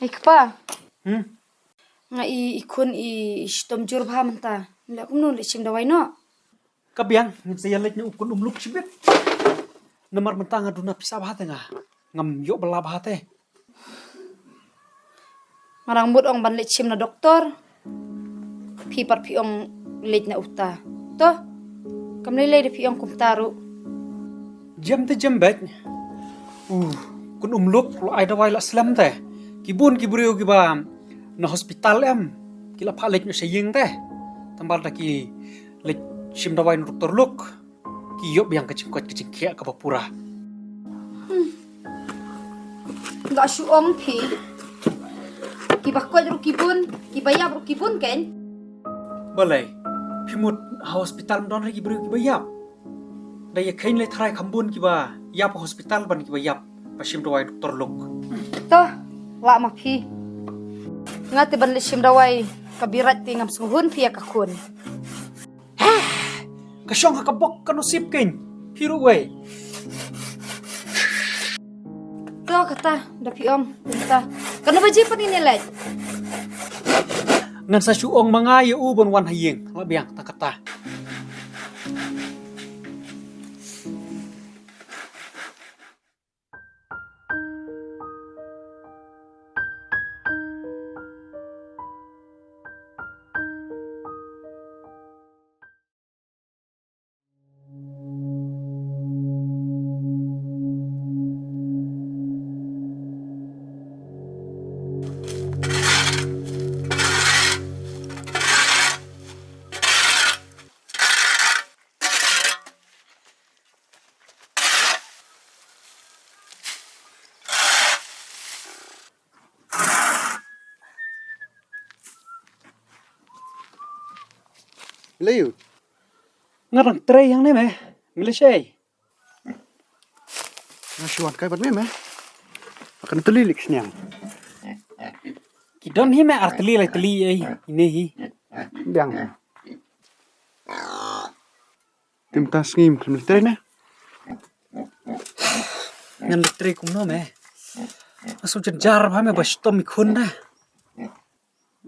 Ikpa. Nga ikun istom jur bha manta. La kumno le chim dawai no. Kabiang ngin saya lek ni ukun umluk sibit. Nomor mentang aduna pisah bahate nga. Ngam yo bela bahate. Marang but ong ban le chim na doktor. Pi par pi ong lej na uta. To. Kam le de pi ong kum taru. Jam te jam bet. Kun umluk lo ai dawai la slam te. Kibun kiburiu kiba na hospital em. Kila pa lek no saying te. Tambal ki lek sim dawai no doktor luk. Ki yo biang kecing kia ka bapura. Enggak su ong pi. Kibah kuat ru kibun, kibayab ru kibun ken. Balai. Pimut hospital mdon re kiburiu kibayab. Daya kain le tharai khambun kiba yap hospital ban kiba yap pasim dawai doktor luk. Toh, la ma pi. Ngati ban le chim dawai kabirat ti ngam suhun pi ka kun. Kasyong hakabok kanusip ken. Hiru way. Toh kata da pi ong kata. Kanu baji pa ni lej. Ngan sa suong mga yu bon wan hayeng labiang takata. Layu, Ngarang tre yang ne me. Ngilisay. nasuan kay ban me. Akan tulilik sniang. Kidon hi me arteli lai teli ai ini hi. Biang. Tim tas ngim kem tre ne. Ngan tre kum no me. Asu jar ba me bas tom khun na.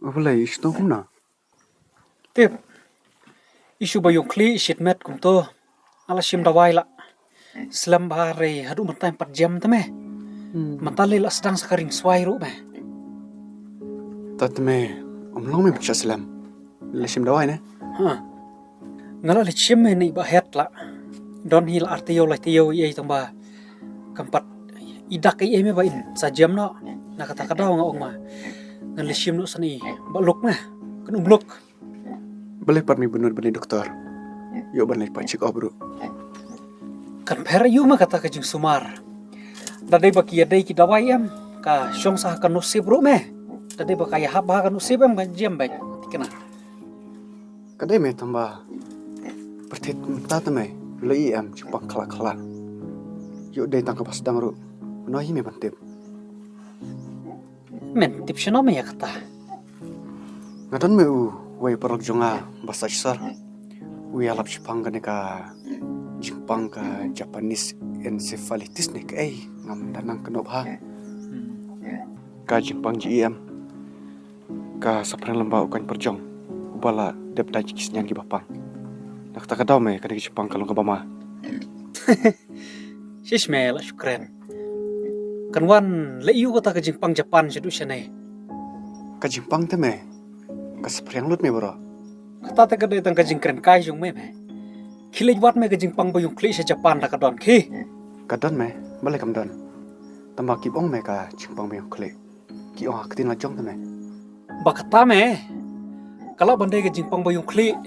Apalai isto kumna. Tip. Isu bayong kli shit met kum to. Ala sim dawai la. Slam bahare hadu matai 4 jam tame. Matali la sedang sakaring swai ru me. Tat me long me bacha salam. Lesim dawai ne. Ngala le chim me ni ba het la. Don hil artio la tio ye tamba. Kampat idak ai me ba in sa jam no. Nakata kadaw nga ong ma. Ngan le sim no sani ba luk me. Kan umluk. Boleh par mi bunur bani doktor. Yo ban lek pacik obru. Kan per yu ma kata kajing sumar. Dadai ba kia dai ki dawai em ka syong sa kan nusib ru me. Dadai ba kaya haba kan nusib em kan jam baik. Tikena. Kadai me tamba. Pertit mata me. Lei am cipang kala. Yo dai tangka pas dang ru. Nohi me bantip. Men tip shino me ya kata. Ngadan me way parok jonga basa sar. Wi alap cipang gane ka Jepang ka Japanese encephalitis ne ka ngam danang kenop ha. Ka Jepang GM. Ka saprang lembau kan perjong. Ubala dep da jikis nyang ki bapang. Nak tak kadaw me ka di Jepang kalong ka bama. Shishmela shukran. Kan wan le yu kata kajing pang Japan sidu syanai. Ka Jepang te me. Ka saprang lut me bro. Kata te kadai tang kajing kren kai jung me. Kilej wat me kajing pang bayung kli sa Japan da kadon ki. Kadon me balik kam don. Tambah kibong me ka Jepang me kle. Ki ong aktin la jong te me. Ba kata me. Kalau bandai kajing pang bayung kli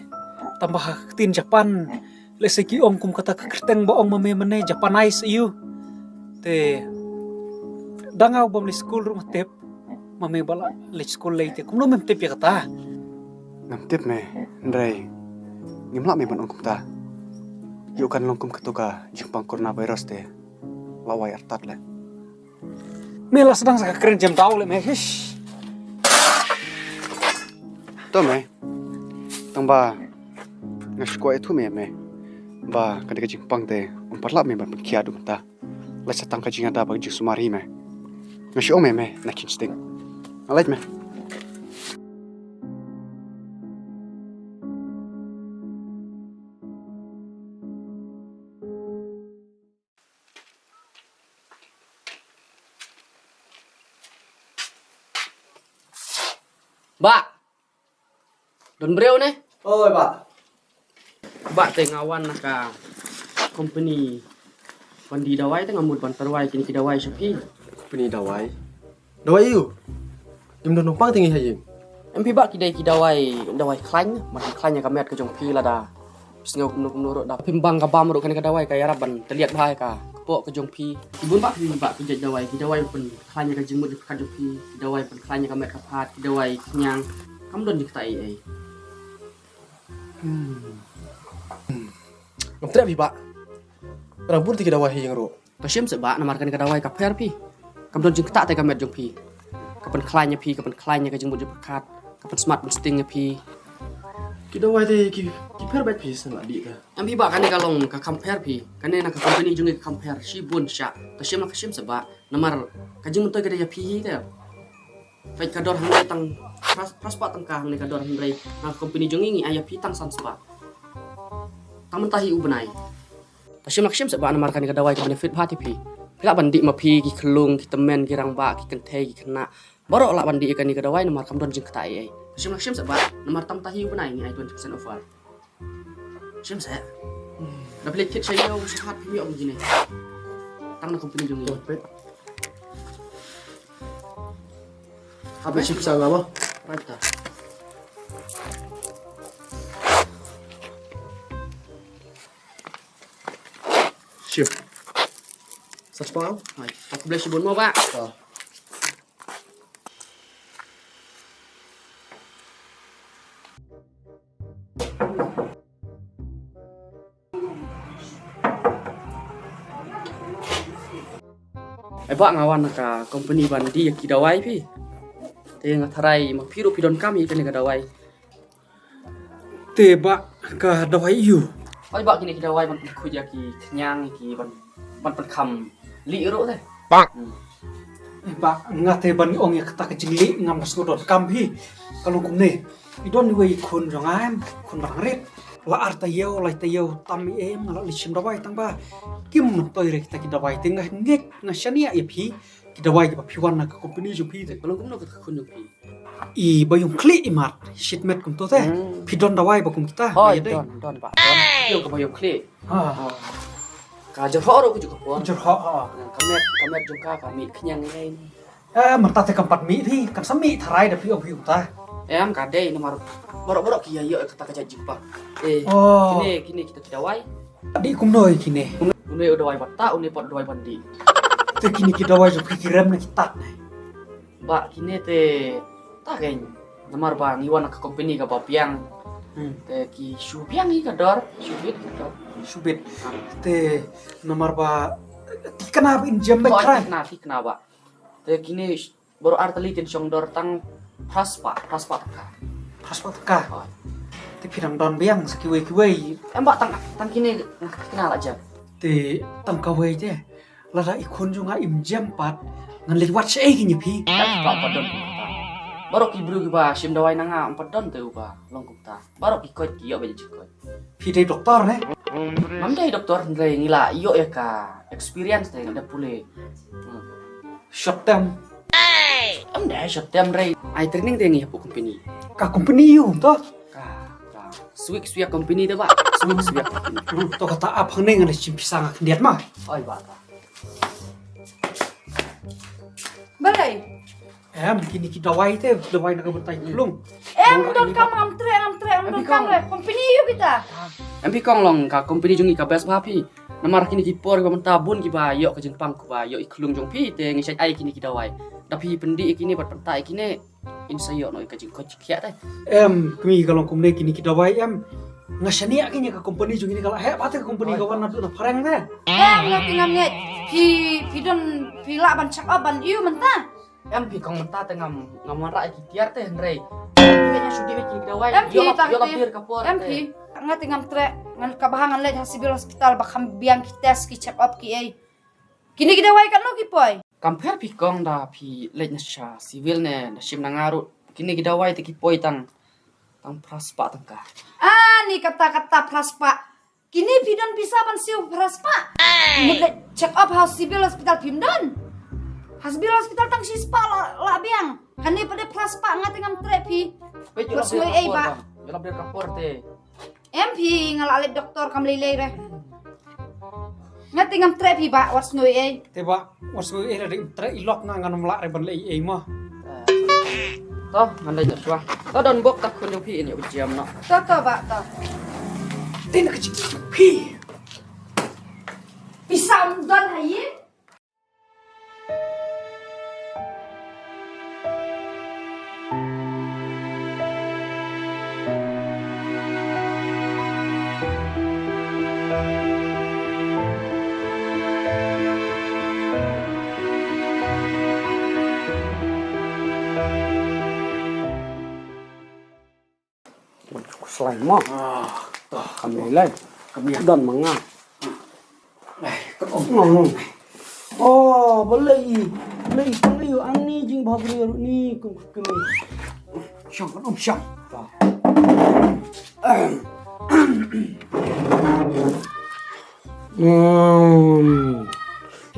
tambah tin Japan le seki ong kum kata kerteng ba ong mame mane Japanize iu. Te dangaw bam le school rumah tep. Mame bala le school le te kum no mem tep ya kata. Ngam tip me ndrai. ngimla me ban ongkum ta. Yuk kan longkum ketuka jingpang coronavirus te. Lawai artat le. Mela sedang sakit keren jam tahu le me. Hish. To me. Tang ba ngashko itu me me. Ba kan ka jingpang te umparla me ban kia du ta. La satang ka jinga da ba jing sumari me. Ngashi me me na kinsting. Alait me. Mbak, don breu ne? Oi, Pak. Mbak te ngawan naka company pandi dawai te ngamud ban perwai kini kidawai sapi. Peni dawai. Dawai you. Im don numpang tinggi haji. MP mbak kidawai dawai klany, makin klanya kamet ke jong pi lada. Bis ngau kumno da pimbang ka bamro kan kidawai kaya raban terlihat bahai ka. Kepok ke jong pi. Ibun mbak kidai kidawai pun klanya ke jengmut di jong pi. Kidawai pun klanya kamet ka pat, kidawai kenyang. Kamu don diktai ai. Ngam tidak pi, Pak. Rambut tinggi dawai yang ro. Pasyem sebak namarkan kidawai ka per pi. Kamu don jeng tak te kamet jong pi. Kapan klanya pi, kapan klanya ke jengmut di pekat. Kapan smart pun stingnya pi. Kita dawai te ki per baik pi sana di ka. Ang biba kani kalong ka compare pi kani na ka company jungi ka compare si bun sya ta syem na ka syem seba namar ka jing mutoy kada ya pi te fai ka dor hangre tang paspa tang ka hangre ka dor hangre na company jungi ngi aya pi tang san seba taman tahi ubenai ta syem na ka syem seba namar kani ka dawai ka benefit pati pi pila bandi ma pi ki kelung ki temen ki rang ba ki kente ki kena borok la bandi kani ka dawai namar kam don jing ka ai ta syem na ka syem seba namar tam tahi ubenai ngi ai 20% offer Syem saya. Dah beli kit saya sehat punya om gini. Tang na company jong ni. Pet. Habis chip sang apa? Right ta. Chip. Sach pang? Hai, aku beli sibun mau, Pak. Ah. Pak ngawan ka company bandi ya kidawai pi. Te ngatarai mak piru pidon kami kan kidawai. Teba ka dawai you. Oi Pak kini kidawai man ku ya ki kenyang ki ban kam li ro te. Ba ngate ban ong ya kata kejili ngam nas ngodot kampi. Kalau kumne idon we kun jongaem kun barangret. La arta yeu la ta yeu tam em ngala lichim dawai tang ba. Kim toy re kita kidawai tengah ngek ngashania ya pi. Kidawai ba piwan na ka company jo pi te. Kalau kum no ka kun jong pi. I bayung kli imat shitmet kum to te. Pidon dawai ba kum kita. Hoi Ya deh. don Pak. Don. Yo ka bayong kli. Ha. Ka jor horo ku juga pon. Jur ha. Kamet jong ka kami kenyang ni. Merta te kampat mi pi kan sami tharai da pi om pi ta. Em kadai nomor borok-borok kia yo kata kaja jumpa. Oh. Kini kita kidawai. Di kum noi kine. Unai udawai bata, unai pot udawai bandi. Te kini kidawai jo pikiran na kita. Mbak kini te tak kain nomor bang iwan ke company ke bapiang te ki supiang i kador subit kador Subit. Te nomor ba ti kenapa in jam kok kran. kenapa te kini baru arteli tin song dor tang praspa ka Paspat ka. oh. Te pirang don biang sekiwe-kiwe. Mbak tang kini kenal aja Te tang kawe te. Lada ikun jo nga im jam pat ngan lewat se kini pi. Mbak padon baru ki bru ki ba sim dawai nanga padon te ba longkum ta baru ki kot ki yo be jikot Pi dei doktor ne. mamdai doktor ndre ngila iyo ya ka experience te ada pule Shot them. Amda shot tem ray ai training te ngi hapu company Ka company you to. ka swik company te ba swik company To kata apang ne ngan chim pisang kendiat mah. oi ba Balai. Kini kidawai te dawai na kabertai belum. Don kam am tre don kam re. Company yuk kita. MP kong long ka company jungi ka best ba pi namar kini ki por ka mentabun ki ba yo ka jengpang ku ba yo iklung jong pi te ngi sai ai kini ki dawai tapi pendi kini bat pentai kini in sayo no ka jeng ko kia te Kami kalau kumne kini kidawai Ngasania kini ke company jung ini kalau hebat ke company kawan nadu na pareng teh. Ngerti ngamnya pi don pi la ban check up ban iu mentah. Em pi kong menta teh ngam ra ki tiar teh Andre. Kayaknya sudi we ki dawai. Yo la bir kapor. MP ngerti ngam tre ngan kabahangan le hasibil hospital bakam biang ki tes ki check up ki ai. Kini kita wai kan lo ki poi. Compare pi kong da pi lej na sha civil ne na sim na ngaru. Kini ki dawai te ki poi tang praspa tangka. Ni kata-kata praspa. Kini pidon bisa ban siu praspa. Mudah check up hasibil hospital pindon. Hasbil hospital tang sispa la biang. Kani pada praspa ngati ngam tre pi. Bersui ai ba. Yo la bir kapor te. MP ngalalip doktor kam lele re. Ngati ngam tre pi ba wasnoi ai. Teba wasu era de tra ilok na nganum la re ban le ei mah. Toh ngandai na swa. Toh don bok tak kun yo pi ini ujiam no. To ba to. Tin ke pi. Bisa don hayi. Selain mo. Kami lai. Kami dan manga. Oh, boleh. Boleh boleh ani jing babri ni kami. Syong kan syong.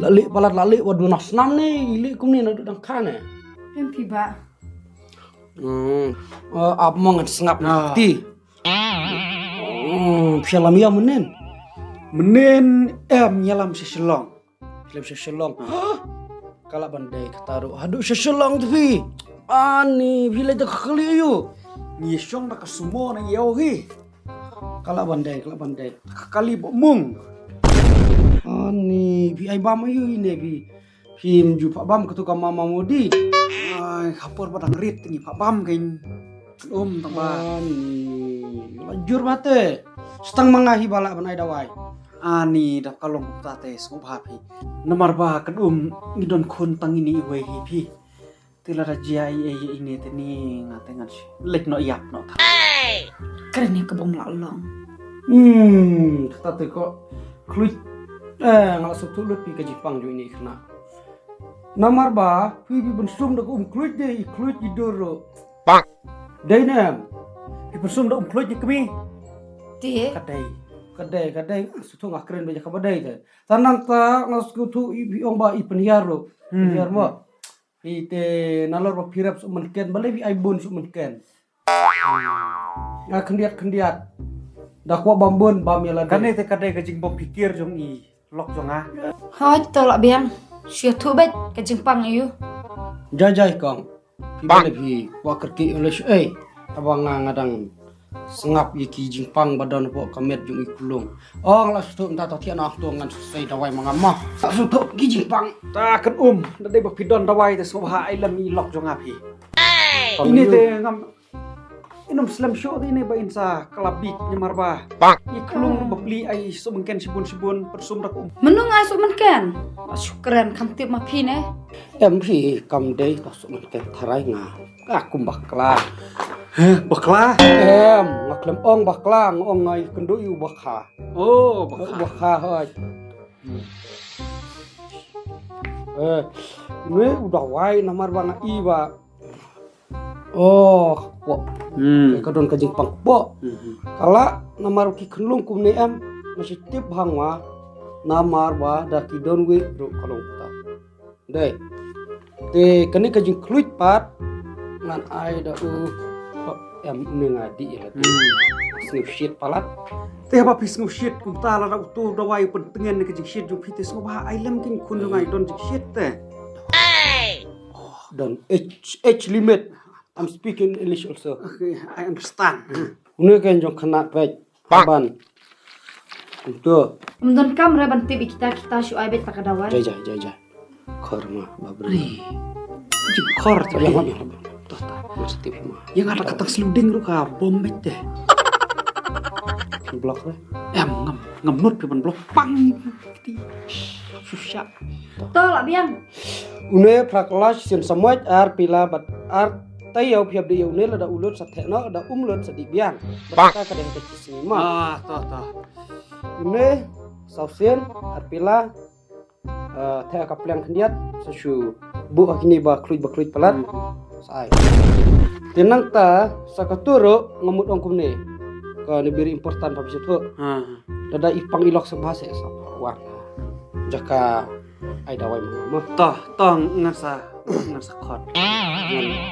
Lali palat lali wadu nasnam ni ili kum ni nak dang kan MP ba. Apa mau ngap ti. Psalam ya menen. Menen nyalam seselong. Film seselong. Kala bandai kataru. Aduh seselong tu pi. Ani bila dah kali you. Ni syong na kasumo na yau hi. Kala bandai. Kali mung. Ani bi ai bam you ini bi. Film ju pak bam ketuka mama mudi. Ai kapor padang rit ni Pak Bam kain. Tang ba. Ani lajur bate. Setang mangahi balak banai dawai. Ani dak kalong tate sung papi. Nomor ba kan ngidon kun tang ini we hi pi. Tila da jia ini teni ngate ngat lek no yap no. Keren ni kebom lalong. Kata kok kluit ngala sutulut pi ke Jepang jo ini kena. Namar ba pi bensum dak kluit de kluit idoro. Pak. Dai nam. Pi persum da kluit kemi. Ti. Kadai sutu ngak keren banyak kabadai te. Tanang ta ngas kutu iong ba ipenhiaro. Penhiar mo. Ite nalor ba pirap su menken bale bi aibon su menken. Kendiat. Dakwa bambon bam yala. Kane te kadai kajing bom pikir jong i lok jong ah. Hai tolak biang. Sia tu bet ke Jepang iu. Jajai kang. Pi bale bi wa kerki oleh abang ngadang sengap iki Jepang badan po kamet jung ikulung. Oh ngala sutu entah tati anak tu ngan selesai dawai mangamah. Tak sutu ki Jepang. Ta kan da de ba pidon dawai te so ha ai lam i lok jong api. Ini Ini te ngam inum slam show ini ba insa kalabik nyamar ba. Iklung beli ai so mungkin sibun persum dak Menung asu menken. Syukran kam tip ma pi ne. MP kam dei kasuk menken tarai nga. Aku bakla. Bakla. Ngaklem ong bakla ngong ngai kendu yu bakha. Oh, bakla. Bakha hoj. Ini udah wai namar bang iba. Oh, po. Kadon ka Jepang po. Kala namar ki kenlung kum ne em masih tip hangwa namar ba da ki don we ro kalong ta. Dei. Te kani ka jing kluit pat ngan ai da em ngadi ya. Snip shit palat. Teh apa pis shit kum ta la tu dawai pentengen ke jing shit ju pite so ba ai lam kin kun ngai don jing shit te. Dan age limit. I'm speaking English also. Okay, I understand. Une kan jong kena pek ban. Itu Mdon kam re ban tip kita syu ai bet pakadawai. jai. Korma babri. Jing kor te. Ya mami. Mesti mah. Yang ada kata seluding lu ka bom bet deh. blok lah. Em ngam nut pi ban blok pang ti. Susah. To la biang. Une praklash sin samuat ar pila bat ar tayau phiap de une la da ulut sathena da umlut sadik biang. Berkata kadang ke sini mah. Toh. Une sausen ar pila thea kaplang khandiat sasu bu akini ba kluit pelat sai. Tenang ta sakaturo ngamut ongkum ne. Ka ne biri important pa bisa tu. Dada ipang ilok sebahasa sapa wang. Jaka ai dawai mama. Toh ngan sa khot.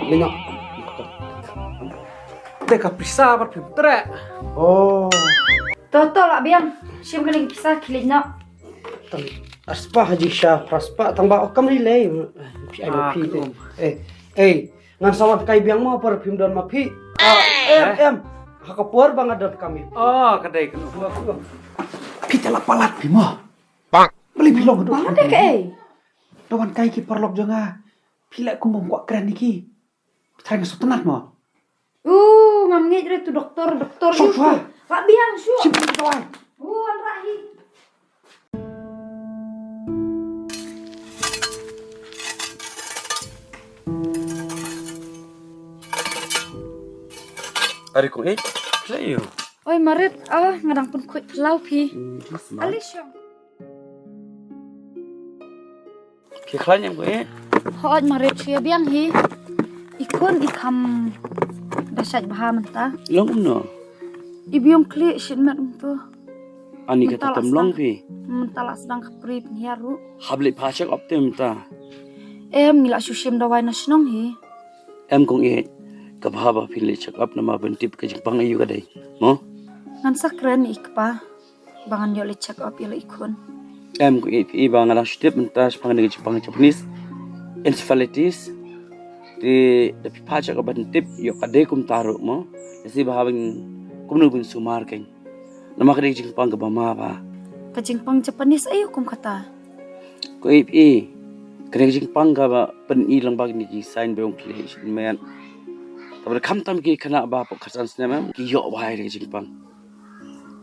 Lenyok. Teka prisa bat pi tre. Oh, To la biang. Sim kena pisah kilina. tang aspa haji syah praspa tang ba okam ni lei. Pi ai pi te. Ngan sawat kai biang mau parfum dan mapi. Em. Hakapur bang adat kami. Oh, kadai kan. Pi tela palat pi mo. Beli pilong tu. Mana dek Dawan kai ki perlok jonga. Pila ku mong kwa keren iki. Try ngasut tenat mo. Ngam ngit tu doktor Sok, gitu. Wah. La biang syu. Simpen kawan. An rahi. Hari ko saya. Oi marit, ngadang pun kuit lau pi. Alisyo. Kiklan yang ko Hoat marit siya biang hi. Ikon ikam dasat baha menta. Long no. Ibiong kli shin mer tu. Ani Mentala kata temlong sedang- pi. Mentala sedang kapri penhiaru. Habli pachak optim ta. Ngila susim dawai nasionong hi. Em kong kabhaba pili check up nama bentip ke Jepang ayu kadai. Mo? Ngan sakren ikpa. Bangan yo le check up yo le ikon. Em kong iba ngara step mentas pangan ke Jepang Japanese. Encephalitis. Di dapi pachak bentip yo kadai kum taruh mo. Jadi bahabing kum nubun sumar keng. Nama kadai Jepang ke bama ba. Kajingpang Japanese ayo kum kata. Ko kadai Jepang ka ba pen ilang bag ni sign beong kli men. Tapi kam tam ki kena ba po kasan sinema ki yo ba hai Jepang.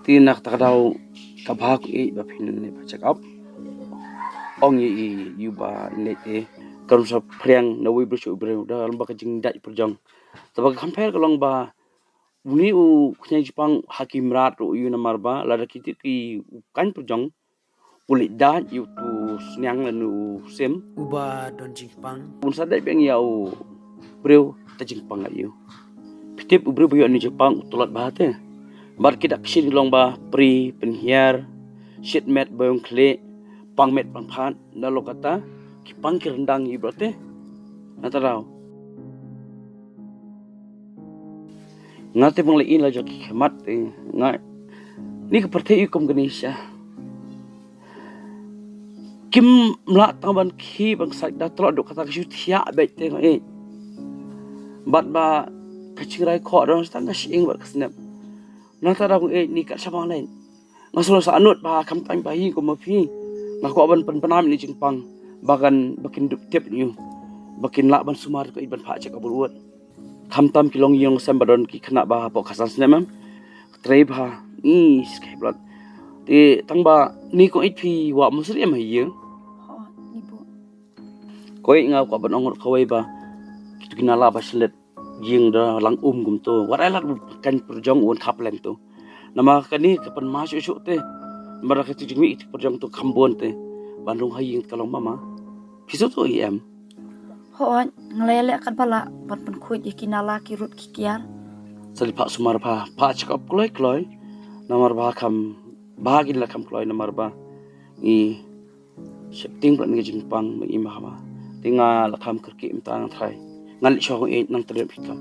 Tinak takadaw kabha ko ba pinin ni check up. Ong yu ba ni karon sa priang na wi brush ubre da lamba ka jing dai projong. Tapi compare ka long ba uni kunya Jepang hakim rat yu na marba la da kiti ki kan projong ulit da yu tu snyang nu sem Uba don Jepang. un sa dai beng yau breu ta Jepang ayu. Pitip ubre bu ni Jepang tulat bahate. Bar kita ksin long ba pri penhiar shit met bayong kle pang met pang phan na lokata ki pang ki rendang yu brote na tarau ngate bang le in la jok khmat ngai ni ka parthe yu kom ganesha kim mla taban khi bang sak da tlo dok kata shu thia be te bat ba kachingrai kho ron stang ka sing ba kasnap na tarau ni ka sama lain ngasolo sa anut ba kam time ba hi ko mapi ngako ban penam ni Jepang bagan bakin dup tip ni bakin la ban sumar ko iban pha chak abul wat kam tam kilong yong sambadon ki khana ba po khasan snemam trei ba ni skai blot ti tang ba ni ko it phi wa muslim hai ye Hoat ibu. koi nga ko ban ong khawai ba kitu kinala ba slet jing da lang gum to warai lat kan perjong un khap leng to nama kani kapan masuk te mara kati jingmi it perjong to khambon te bandung haying kalong mama piso to em Hoat ngelele kan pala ban pun kuit ikinala kirut kikiar. sali pak sumar pa cakap kloi namar ba kam bahagin la kam kloi namar ba i septing plan ngi Jepang ngi mahama tinga la kam kerki imtang thai ngal cho nang terep hikam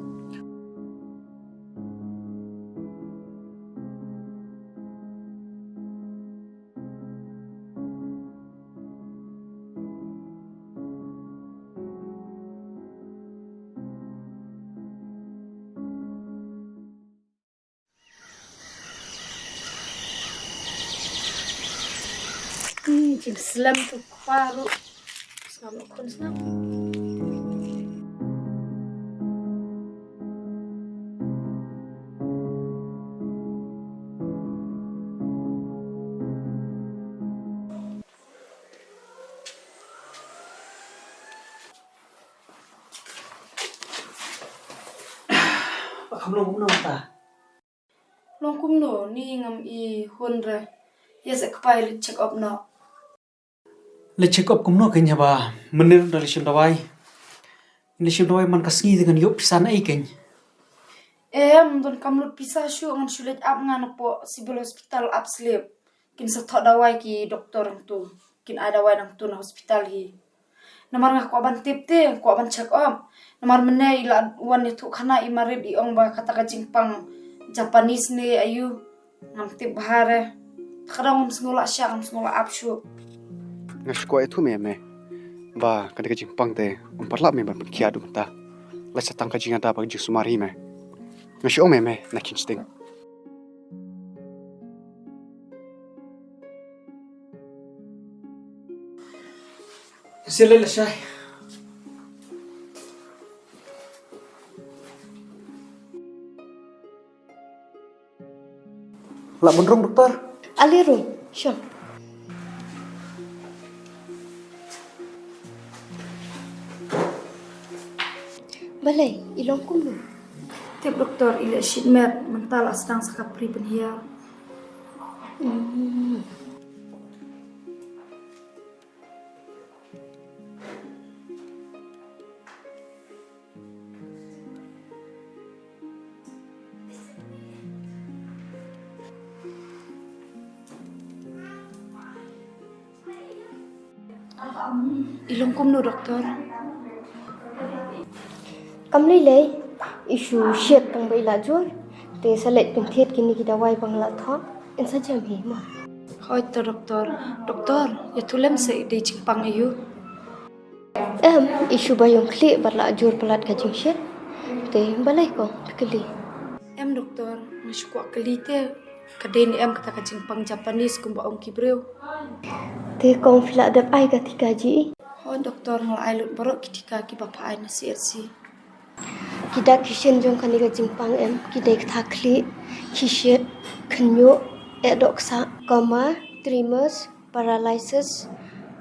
Jim slam tu paru. Sama kun slam. Kamu ngomong ta? Long kum no ni ngam I hundre. Ya se kepai check up no. Le check up kumno kenya ba menir dari sim dawai. Ini sim dawai man kasngi dengan yop pisan ai kenya. Don kamlut pisah syu ngan sulit up ngan po sibil hospital up sleep. Kin sa thot dawai ki doktor ang tu. Kin ada dawai nang tu na hospital hi. Namar ngah ko ban tip te, ko ban check up. Namar mene ila wan itu khana imarid I ong ba kata ka jingpang Japanese ni ayu ngam tip bahare. Kadang ngam sengula sya ngam sengula up syu. Ngas ko itu me ba kan ka jingpang te umparla me ban kia dum ta la satang ka jinga da ba jing sumari me ngas o me na kinsting Sila la syai. Lah benerong dokter. Alirum, syam. Balai, ilong kumu. Tip doktor ila shitmer mental sedang sakapri penhiar. Ilong kum no doktor. Kamli lay, isu syet pang bai lajur. Te salet pengthet kini kita wai pang la tho. Insa jam hi ma. Hoi to doktor. Doktor, ya tulem se ide jingpang ayu. Isu bayong kli bar lajur pelat kajing syet. Te balai ko pikeli. Doktor, ngasukwa kelite. Kadeni kata ka jingpang Japanese kumba ong kibreu. Te kong fila dap ai katika ji. Hoi doktor ngalai lut borok kitika ki bapa ai na CRC. Kita kishen jong kani kajing pang kita thakli kishet khnyo edoksa coma tremors paralysis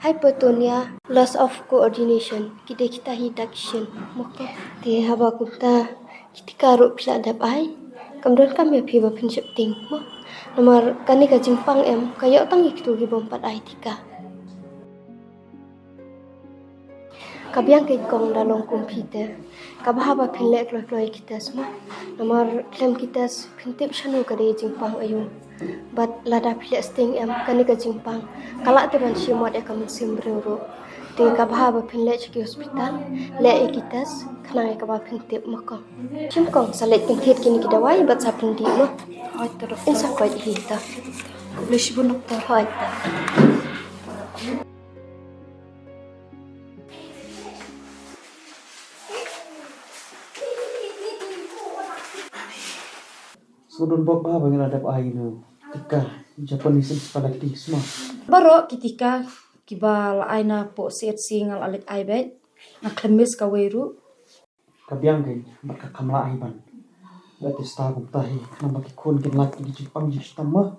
hypotonia loss of coordination kita hita kishen moko te haba kuta kitika ro pila dap ai kamdon kam ya phi ba phin ship ting mo nomor kani kajing pang kayo tang iktu gi bompat ai tika kabyang kay kong dalong kumpite kabahaba pinlek loy kita semua nomor klem kita pintip shanu kade jingpang ayung but lada pilek sting kani ka jingpang kala te ban shimot ekam simbrero te kabahaba pinlek ki hospital le kitas khna ka ba pintip mako chimkong salet pintit kini kita wai bat sa pindi mo Hoi to doktor. insa ko hita Kublish bu doktor. hoita Sudon bob ba bang adap ai no. Tika Japanese spaghetti semua. Baro kitika kibal aina po CRC ngal alit ai bet. Ngaklemis ka weru. Kabyang kay maka kamla ai ban. Berarti sta gum tahi nama ki kon kin laki di Jepang jis tamma.